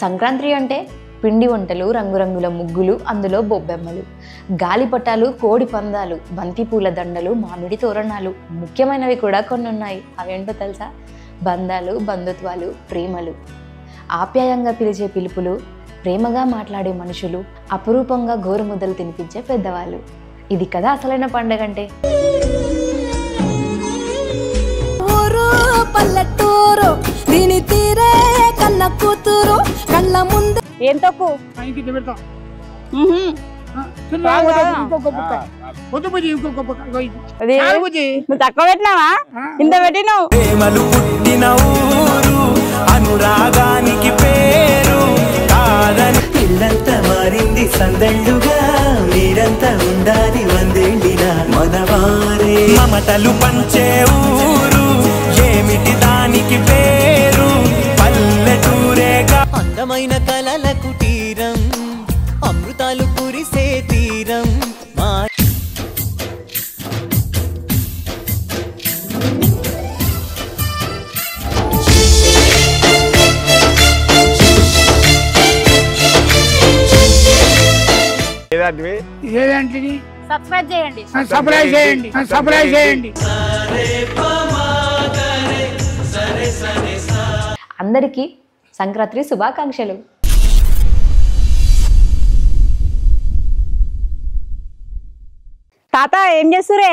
సంక్రాంతి అంటే పిండి వంటలు, రంగురంగుల ముగ్గులు, అందులో బొబ్బెమ్మలు, గాలిపటాలు, కోడి పందాలు, బంతిపూల దండలు, మామిడి తోరణాలు, ముఖ్యమైనవి కూడా కొన్ని ఉన్నాయి. అవేంటో తెలుసా? బంధాలు, బంధుత్వాలు, ప్రేమలు, ఆప్యాయంగా పిలిచే పిలుపులు, ప్రేమగా మాట్లాడే మనుషులు, అపురూపంగా గోరుముద్దలు తినిపించే పెద్దవాళ్ళు. ఇది కదా అసలైన పండగ అంటే. పల్లెటూరు దీని తీరే కన్న కూతురు కళ్ళ ముందు ఏం తప్పు తక్కువ పెట్టినావా? ఇంత పెట్టినావు. ప్రేమలు పుట్టిన ఊరు అనురాగానికి పేరు కాదని ఇల్లంతా మారింది సందళ్ళుగా మీరంతా ఉండాలి వందేళ్ళిన మనవారే మమతలు పంచే ఊరు ఏమిటి దానికి పేరు పల్లెటూరేగా అందమైన కలల కుటీరం అమృతాలు కురిసే తీరం మా సబ్స్క్రైబ్ చేయండి. అందరికీ సంక్రాంతి శుభాకాంక్షలు. తాత ఏం చేస్తురే?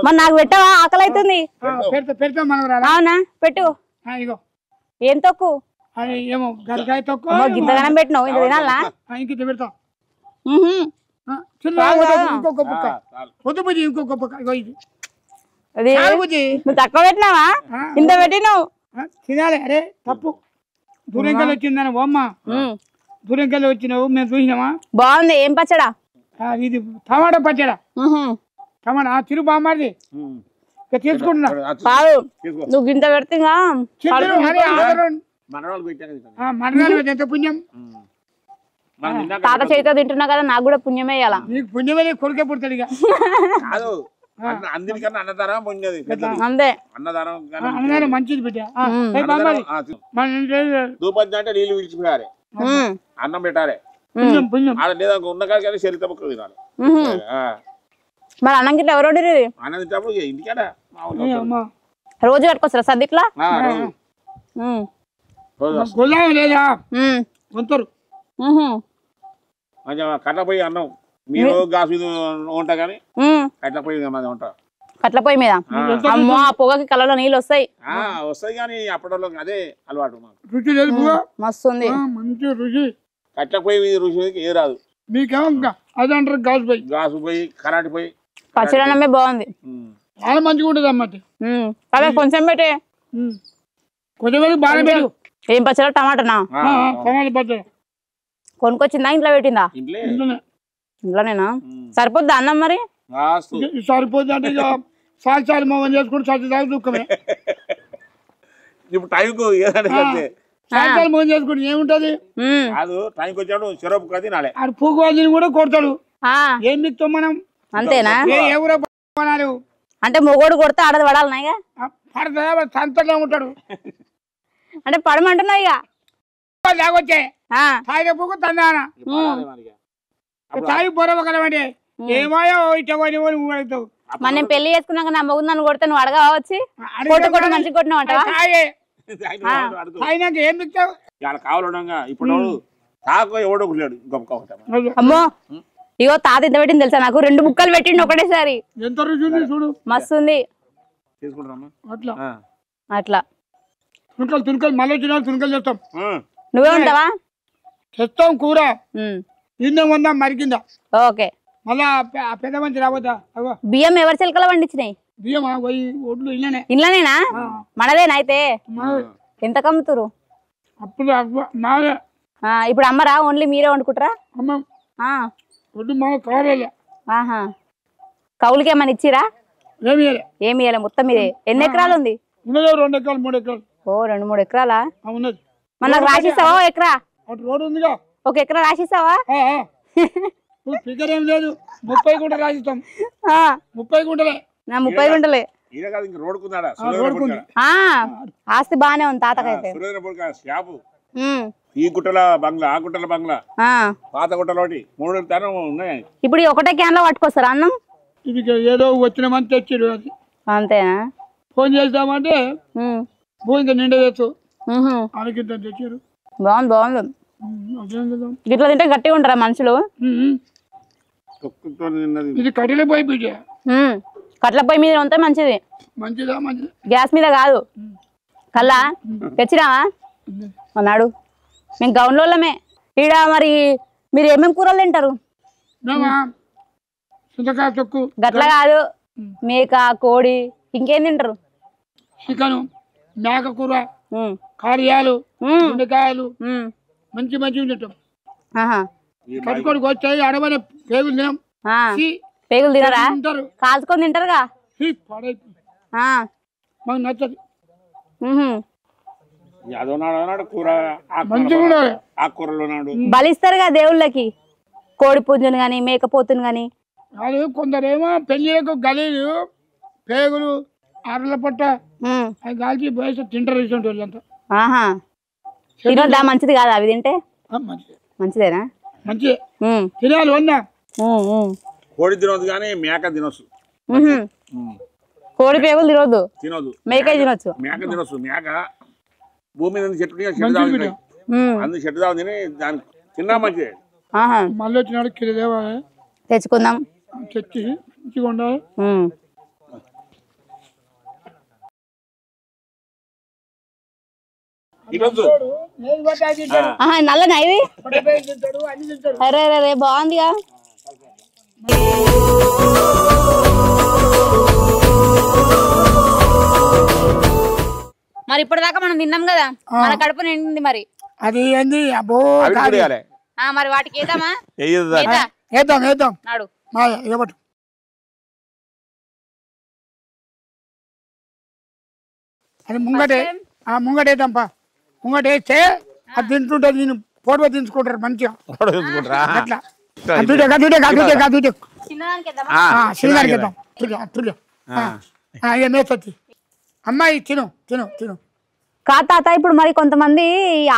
మరి నాకు పెట్టవా? ఆకలి అవుతుంది. అవునా? పెట్టు. ఏం తొక్కు? గింతగానం పెట్టినావు, ఇంత తినాలా? నువ్వు తక్కువ పెట్టినావా? ఇంత పెట్టినావు. తినాలి. అరే తప్పు, దూరంకెళ్ళి వచ్చిందని బొమ్మ, దూరంకెళ్ళి వచ్చినావు, మేము చూసినామా? బాగుంది. ఏం పచ్చడా? ఇది టమాటా పచ్చడా. టమాటా తిరు బామ్మది తీసుకుంటున్నా. కాదు, నువ్వు గింత పెడితే మనరాలు ఎంత పుణ్యం. తాత చేతితో తింటున్నా కదా, నాకు కూడా పుణ్యమే ఇయ్యాల. నీకు పుణ్యమే, కొడుకే పుడతాడు. ఇక అందరికన్నా అన్నదానం పొందేది అంతే. అన్నదానం మంచిది బిడ్డ. దూపంచి అంటే నీళ్ళు విడిచిపోయాలి, అన్నం పెట్టాలి, లేదా ఉన్న కాడికి చరిత్ర ముక్కలు తినాలి. మరి అన్నం గిట్ల ఎవరు అన్నం తింటప్పుడు ఇంటికాడ రోజు కట్టుకొస్తారా సర్దిట్లా? లేదా కొంతరు కట్ల పోయి అన్నం మీరు గాసు మీద ఉంటా కానీ కట్ల పోయి ఉంటా. కట్ల పొయ్యి మీద అమ్మో, ఆ పొగకి కళ్ళలో నీళ్ళు వస్తాయి. వస్తాయి కానీ అప్పట్లో అదే అలవాటు. రుచి లేదు, మస్తు ఉంది, మంచి రుచి. కట్ల పొయ్యి మీద రుచి ఏ రాదు. మీకేమో అదే అంటారు గాజు పొయ్యి. గాసు పోయి కరాటి పోయి పచ్చడమే బాగుంది, చాలా మంచిగా ఉంటుంది అన్నమాట. అదే కొంచెం పెట్టే, కొంచెం బాగా పెట్టు. ఏం పచ్చడా? టమాటానా? టమాటా పచ్చడి కొనుక్కొచ్చిందా, ఇంట్లో పెట్టిందా? ఇంట్లోనేనా? సరిపోద్దా అన్నం? మరి సరిపోద్ది అంటే సాక్షాలు మోహన్ చేసుకుంటే సత్యదాకా దుఃఖమే. ఇప్పుడు టైంకు సాక్షాలు మోహన్ చేసుకుంటే ఏముంటది? కాదు, టైంకి వచ్చాడు చెరపు కది నాలే ఆడు పూగువాదిని కూడా కొడతాడు. ఏం మిత్తం మనం? అంతేనా? ఎవరో అంటే మొగోడు కొడితే ఆడది పడాలన్నాయిగా? పడతా సంతలో ఉంటాడు అంటే పడమంటున్నావు ఇక. తాగొచ్చే తాగే పూకు తందాన తాగి బొరవగలమండి. ఏమాయో ఇట్టవుతావు. మరి నేను పెళ్లి చేసుకున్నాక నా మొగ్గు నన్ను కొడితే నువ్వు అడగా వచ్చి కొట్టు మంచి కొట్టినావు అంటావా? తాగినాక ఏం మిత్తావు? కావాలంగా ఇప్పుడు తాకు ఎవడో లేడు. అమ్మో, ఇగో తాత ఇంత పెట్టింది తెలుసా నాకు? 2 ముక్కలు పెట్టిండు ఒకటేసారి. ఎంత రుచి ఉంది చూడు, మస్తు ఉంది. అట్లా అట్లా తునకలు మళ్ళీ వచ్చిన తునకలు చేస్తాం. నువ్వే ఉంటావా? చేస్తాం కూర. ఇన్నం ఉందా మరికిందా? ఓకే. మళ్ళా పెద్ద మంచి రాబోతా. బియ్యం ఎవరి చిలకలు పండించినాయి? బియ్యం ఒడ్లు ఇళ్ళనే. ఇళ్ళనేనా? మనదేనా? అయితే ఎంత కమ్ముతురు? అప్పుడు మాదే. ఇప్పుడు అమ్మరా? ఓన్లీ మీరే వండుకుంటారా? అమ్మ ఒడ్డు మా కావాలి. ఆహా, కౌలుకి ఏమన్నా ఇచ్చిరా? ఏమి ఇయ్యాలి? మొత్తం మీదే. ఎన్ని ఎకరాలు ఉంది? 2 ఎకరాలు 3 ఎకరాలు. ఓ 2-3 ఎకరాలా? ఉన్నది. మన నాకు రాసిస్తావా? ఎకరా రోడ్డు ఉందిగా, 1 ఎకరా రాసిస్తావా? ఫిగర్ ఏం లేదు, 30 గుంటలు రాసిస్తాం. 30 గుంటలే. నా 30 గుంటలే. ఈయన కాదు ఇంక రోడ్డుకుందాడా రోడ్డుకుంది. ఆస్తి బానే ఉంది తాతకైతే. సురేంద్రపూర్ షాపు ఈ గుట్టల బంగ్లా ఆ గుట్టల బంగ్లా పాత గుట్టలోటి 3 తరం ఉన్నాయి. ఇప్పుడు ఒకటే క్యాన్ లో పట్టుకొస్తారా అన్నం? ఇది ఏదో వచ్చిన మంది తెచ్చారు అది అంతేనా? ఫోన్ చేద్దామంటే భోజనం నిండా తెచ్చు అడిగిద్ద తెచ్చారు. బాగుంది బాగుంది. ఇట్లా తింటే గట్టిగా ఉంటారా మనుషులు? ఇది కట్టెల పొయ్యి బిడ్డ. కట్ల పొయ్యి మీద ఉంటే మంచిది. మంచిదా? మంచిది. గ్యాస్ మీద కాదు. కల్లా తెచ్చిరావా అన్నాడు. మేము గౌన్లోళ్ళమే. ఈడ మరి మీరు ఏమేమి కూరలు తింటారు? చింతకాయ తొక్కు గట్ల కాదు, మేక కోడి ఇంకేం తింటారు? చికెను, మేక కూర, కారియాలు, గుండెకాయలు మంచి మంచివి తింటాం. కట్టుకోడికి వచ్చాయి అడవనే పేగులు తినాం. పేగులు తినరా? కాల్చుకొని తింటారుగా. మాకు నచ్చదు. బలిస్తారుగా దేవుళ్ళకి కోడి పుంజును గాని మేకపోతును గాని. అది కొందరేమో పెళ్లిలకు గలీలు పేగులు అరల పట్ట అవి కాల్చి బయట తింటారు. వాళ్ళంతా తినొద్దా? మంచిది కాదా అవి తింటే? మంచిదేనా? మంచిదే తినాలి. వన్నా కోడి తినొద్దు కానీ మేక తినొచ్చు. కోడి పేగులు తినొద్దు, తినొద్దు. మేక తినొచ్చు. మేక తినొచ్చు. మేక భూమి మీద చెట్టు అందుకు చెట్టు దాని తిని దాన్ని తిన్నా మంచిదే. మళ్ళీ వచ్చినాడు కిరదేవా తెచ్చుకుందాం. తెచ్చి మంచిగా ఉండాలి. నల్లనా ఇది? అరే అరే బాగుందిగా. మరి ఇప్పటిదాకా మనం తిన్నాం కదా, మన కడుపు నిండింది. మరి అది ఏంది? అబ్బో మరి వాటికి ఏద్దామా? నాడు అది ముంగటే ముంగటేద్దాంపా. ముంగటేస్తే అది తింటుంటది. నేను ఫోటో తీసుకుంటారు మంచిగా. అమ్మాయి తిను తిను తిను. కాదు తాత, ఇప్పుడు మరి కొంతమంది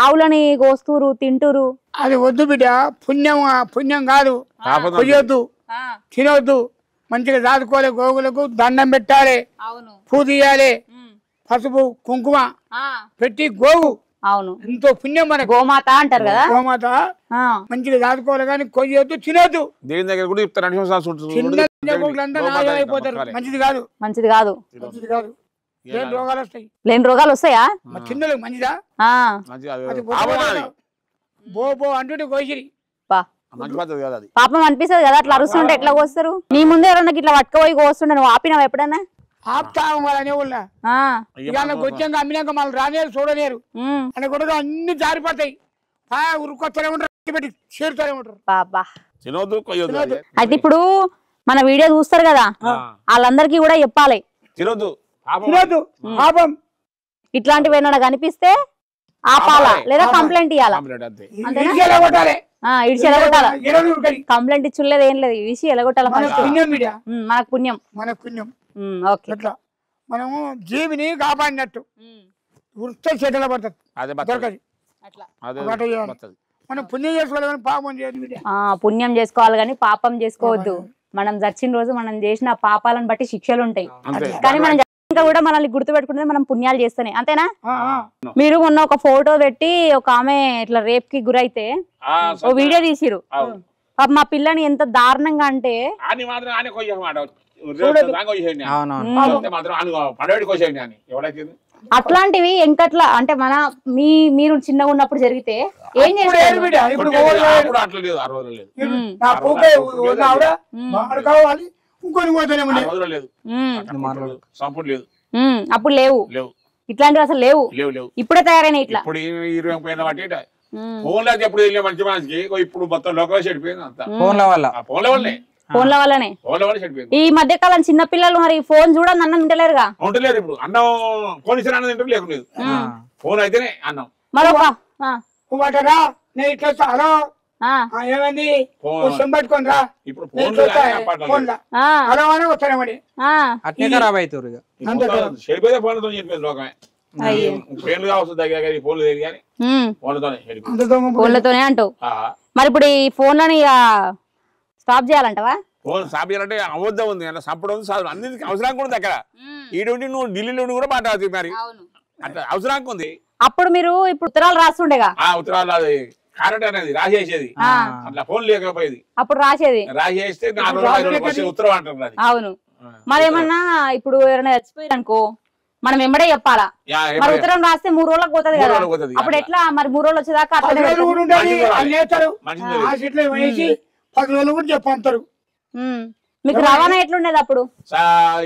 ఆవులని కోస్తూరు తింటూరు. అది వద్దు బిడ్డ. పుణ్యం కాదు. కొయ్యొద్దు, తినొద్దు. మంచిగా దాదుకోలే. గోగులకు దండం పెట్టాలి, పూ తీయాలి, పసుపు కుంకుమ పెట్టి గోవు. అవును, ఎంతో పుణ్యం. మన గోమాత అంటారు కదా. గోమాత మంచిగా దాదుకోవాలి కానీ కొయ్యొద్దు, తినొద్దు. దేవుని దగ్గర కూడా చెప్తారు. అయిపోతారు. మంచిది కాదు. మంచిది కాదు. మంచిది కాదు. లేని రోగాలు వస్తాయి. లేని రోగాలు వస్తాయా? చిన్నలు మంచిదా? బో అంటుంటే కోసిరి పాపం అనిపిస్తుంది కదా. అట్లా అరుస్తుంటే ఎట్లా కోస్తారు? నీ ముందే ఎవరన్నా ఇట్లా పట్టుకపోయి కోస్తుండే, నువ్వు ఆపినావు ఎప్పుడన్నా? ఆపుతాము వాళ్ళనే వచ్చాక అమ్మినాక మళ్ళీ రానేరు చూడలేరు అని కూడా అన్ని జారిపోతాయి. ఉరుకొస్తూనే ఉంటారు, పెట్టి చేరుతూనే ఉంటారు. అయితే ఇప్పుడు మన వీడియో చూస్తారు కదా, వాళ్ళందరికీ కూడా చెప్పాలి పాపం. ఇట్లాంటివి ఏమన్నా కనిపిస్తే ఆపాలా లేదా కంప్లైంట్ ఇవ్వాలా? కంప్లైంట్ ఇచ్చులేదు ఏం లేదు, ఇచ్చి ఎలగొట్టాలి. మనకు పుణ్యం. మనము జీవిని కాపాడినట్టు వృత్తి చెడ్డలో పడుతుంది. మనం పుణ్యం చేసుకోవాలి కానీ పాపం చేయదు. పుణ్యం చేసుకోవాలి కానీ పాపం చేసుకోవద్దు. మనం చచ్చిన రోజు మనం చేసిన పాపాలను బట్టి శిక్షలు ఉంటాయి. కానీ మనం ఇంకా కూడా మనల్ని గుర్తు పెట్టుకుంటే మనం పుణ్యాలు చేస్తేనే. అంతేనా? మీరు మొన్న ఒక ఫోటో పెట్టి ఒక ఆమె ఇట్లా రేప్ కి గురైతే ఓ వీడియో తీసిరు. మా పిల్లని ఎంత దారుణంగా అంటే అట్లాంటివి ఎంకట్లా అంటే మీరు చిన్నగా ఉన్నప్పుడు జరిగితే ఏం చేస్తారు? అప్పుడు లేవు ఇట్లాంటివి, అసలు లేవు. ఇప్పుడే తయారైన ఇట్లా ఫోన్ల వల్లనే. ఈ మధ్య కాలం చిన్న పిల్లలు మరి ఫోన్ చూడని అన్నం తింటలేరుగా. ఫోన్ అయితేనే అన్నం. మరొక హలో ఏమైంది విషయం పట్టుకొని రా ఇప్పుడు నేను ఫోన్లు చూస్తా, కానీ అప్పట్లో ఫోన్లా. అలా అని వస్తానేమడి అట్నే ఖరాబ్ అవుతారు ఇక. చెడిపోతే ఫోన్లతో చెప్పేది లోకమే. ఫ్రెండ్లు కావచ్చు దగ్గర కానీ ఫోన్లు తెలియదు కానీ ఫోన్లతోనే ఫోన్లతోనే అంటావు. మరి ఇప్పుడు ఈ ఫోన్లని స్టాప్ చేయాలంటవా? ఫోన్ స్టాప్ చేయాలంటే అబద్ధం ఉంది అలా సప్పుడు ఉంది సార్ అన్నింటికి అవసరానికి ఉంది అక్కడ ఈడుండి నువ్వు ఢిల్లీలో ఉండి కూడా మాట్లాడుతుంది మరి అట్లా అవసరానికి ఉంది. అప్పుడు మీరు ఇప్పుడు ఉత్తరాలు రాస్తుండేగా? ఉత్తరాలు అది కరెంట్ అనేది రాసేసేది అట్లా ఫోన్ లేకపోయేది అప్పుడు రాసేది రాసేస్తే 4 రోజులు ఉత్తరం అంటారు. అవును. మరేమన్నా ఇప్పుడు ఎవరైనా చచ్చిపోయారు అనుకో మనం వెంబడే చెప్పాలా? మరి ఉత్తరం రాస్తే 3 రోజులకు పోతుంది కదా, అప్పుడు ఎట్లా మరి 3 రోజులు వచ్చేదాకా అట్లా 10 రోజులు కూడా చెప్పంటారు. మీకు రవాణా ఎట్లుండేది అప్పుడు?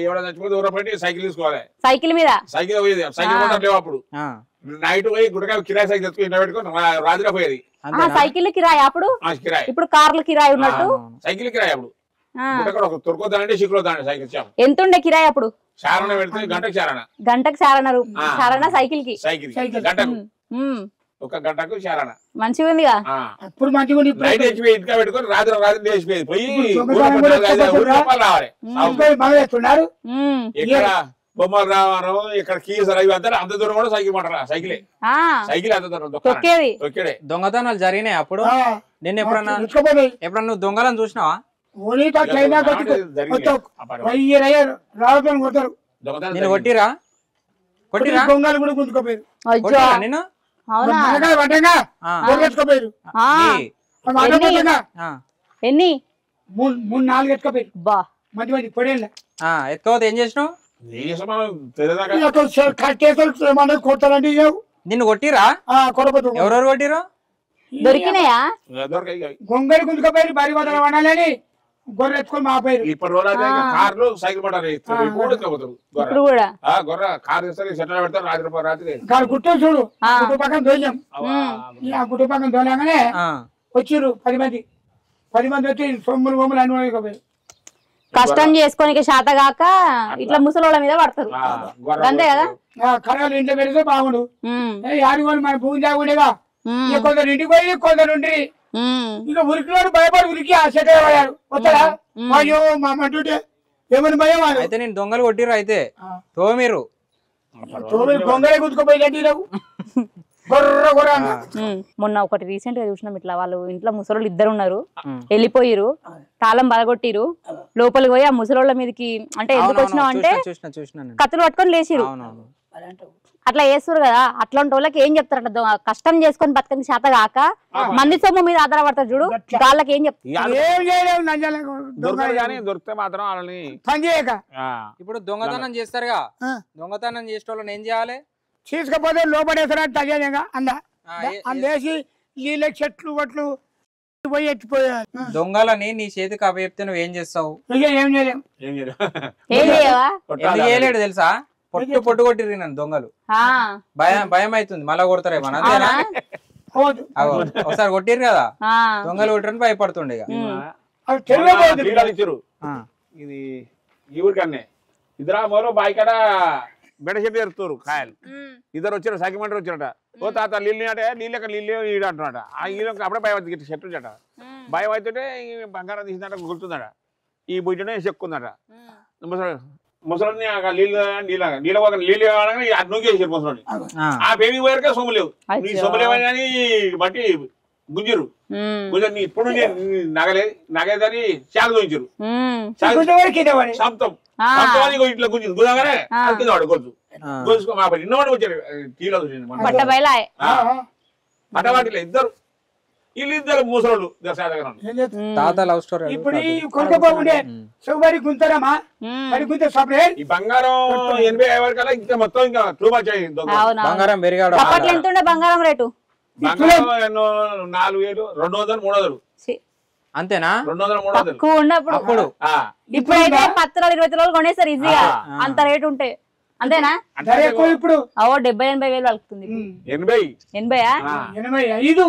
ఎవరైనా చచ్చిపోతే ఊర పెట్టి సైకిల్ తీసుకోవాలి, సైకిల్ మీద సైకిల్ పోయేది. సైకిల్ కూడా లేవు అప్పుడు. నైట్ పోయి గుడికాయ కిరాయి సైకిల్ తెచ్చుకుని ఇంట్లో పెట్టుకుని రాత్రి పోయేది. సైకిల్ కిరాయి అప్పుడు? కిరాయి. ఇప్పుడు కార్లు కిరాయి ఉన్నట్టు సైకిల్ కిరాయి అప్పుడు. తొరుకోదానంటే సిక్కులోదానండి సైకిల్ ఇచ్చాము. ఎంత ఉండే కిరాయి అప్పుడు? చారణ పెడితే గంటకు చారణ. గంటకు చారణ సైకిల్ కి? సైకిల్ గంటకు ఒక గంటకు చారణ. మంచిగా ఉందిగా అప్పుడు. మంచిగా నైట్ వేసిపోయి ఇంటికా పెట్టుకొని రాత్రి లేచిపోయేది. పోయి రావాలి ఇక్కడ బొమ్మలు రావడం ఇక్కడ కీస్ అవి అంతా అంత దూరం కూడా సైకిల్ పడరా సైకిలే సైకిల్ అంత దూరం తొక్కేది. దొంగతనాలు జరిగినాయి అప్పుడు? నేను ఎప్పుడన్నా నువ్వు దొంగలను చూసినావా? నేను కొట్టిరా దొంగలు కూడా గుంజుకోపోయారు. నేను ఎన్ని 3-4 ఎత్తుకపోయారు. మంచి మంచి పొడేళ్ళ ఎత్తుకోవద్దు. ఏం చేసినావు? కొట్టాలంటే నిన్ను కొట్టిరా? ఎవరెవరు కొట్టిరు? దొరికినాయా? గొంగలి గుంజుకపోయారు. బరి వదల వండాలని గొర్రె ఎత్తుకొని మాపోయారు. ఇప్పుడు కార్లు సైకిల్ పడారు. ఇప్పుడు కూడా గొర్రె కారు తీస్తారు సెటిల్ పెడతారు రాత్రి గుట్టు చూడు గుట్టు పక్కన దోలాం. ఆ గుట్టు పక్కన దోలాగానే వచ్చిర్రు 10 మంది వచ్చి సొమ్ములు బొమ్మలు అన్ని కష్టం చేసుకోనికి శాతగాక ఇట్లా ముసలోళ్ళ మీద పడతారు అంతే కదా. కర్రలు ఇంట్లో పెడితే బాగుండు. యాడిగోని మన భూమి జాగుండేగా కొందరు ఇంటికి పోయి కొందరు ఉండి ఇక ఉరికినాడు భయపడి ఉరికి ఆ సెట్ అయ్యాడు. వస్తాడా అయ్యో మా మంటుంటే ఏమని భయం. అయితే నేను దొంగలు కొట్టిర్రు. అయితే మీరు గొంగలే గుంజుకోపోయి మొన్న ఒకటి రీసెంట్ గా చూసినాం. ఇట్లా వాళ్ళు ఇంట్లో ముసలోళ్ళు 2 ఉన్నారు, వెళ్ళిపోయిరు, తాళం బలగొట్టిరు, లోపలికి పోయి ఆ ముసలోళ్ళ మీదకి అంటే ఎందుకు వచ్చినావు అంటే కత్తులు పట్టుకొని లేచిరు. అట్లా చేస్తారు కదా. అట్లాంటి వాళ్ళకి ఏం చెప్తారు? అట్లా కష్టం చేసుకొని బతకని శాత కాక మంది సొమ్ము మీద ఆధారపడతారు చూడు, వాళ్ళకి ఏం చెప్తారు? దొరికితే మాత్రం వాళ్ళని పని చేయక. ఇప్పుడు దొంగతనం చేస్తారుగా, దొంగతనం చేసే వాళ్ళని ఏం చేయాలి? తీసుకపోతే లోపడేసారంటే తగ్గేదేగా అందేసి నీళ్ళ చెట్లు వట్లు పోయి ఎత్తిపోయారు. దొంగలని నీ చేతికి అప్పచెప్తే నువ్వు ఏం చేస్తావు? ఏం చేయలేం. ఎందుకు చేయలేడు తెలుసా? పొట్టు కొట్టిర్రు నన్ను దొంగలు. భయం అవుతుంది మళ్ళా కొడతారేమో. అంతేనా? ఒకసారి కొట్టిర్రు కదా దొంగలు కొట్టిరని భయపడుతుండే. ఇది ఈ ఊరికన్నే ఇద్దరా మరో బాయికాడ బెడ చెట్టు ఎరుతారు కాయలు. ఇద్దరు వచ్చారు సైకిల్ వచ్చారట. ఓ తాత నీళ్ళు అంటే నీళ్ళక నీళ్ళు ఈడు అంటున్నాడ. ఆ ఈలో అప్పుడే భయం అవుతుంది చెట్టు చట. భయం అవుతుంటే బంగారం తీసిందట గుర్తుందట. ఈ బుజ్జనే చెక్కుందట. ముసలిని నీళ్ళు కావాలని నూకేసారు ముసలిని. ఆ బేబీ పోయాక సొమ్ము లేవు. నీ సొమ్ము లేవని కానీ బట్టి గుంజరు. ఇప్పుడు నగలేదని చాలు చూపించారు. సంతం ఇట్లా గుంజు గుదగానే వాడు గొలుసు గొలుసుకో మా పని ఇన్నవాడు వచ్చారు. టీలో అటవాటిలో ఇద్దరు వీళ్ళిద్దరు ముసలోళ్ళు తాత లవ్ స్టోరీ. ఇప్పుడు ఈ బంగారం 80 వరకల్లా ఇంకా మొత్తం ఇంకా టూ మచ్ అయింది. బంగారం పెరిగాడు. ఎంత ఉండే బంగారం రేటు? బంగారం 4000 200 300 అంతేనా? 200 300 ఉన్నప్పుడు. అప్పుడు ఇప్పుడైతే 10 20 రోజులు కొనేస్తారు ఈజీగా అంత రేటు ఉంటే. అంతేనా? ఇప్పుడు 70-80 వేలు వలుకుతుంది. 80 85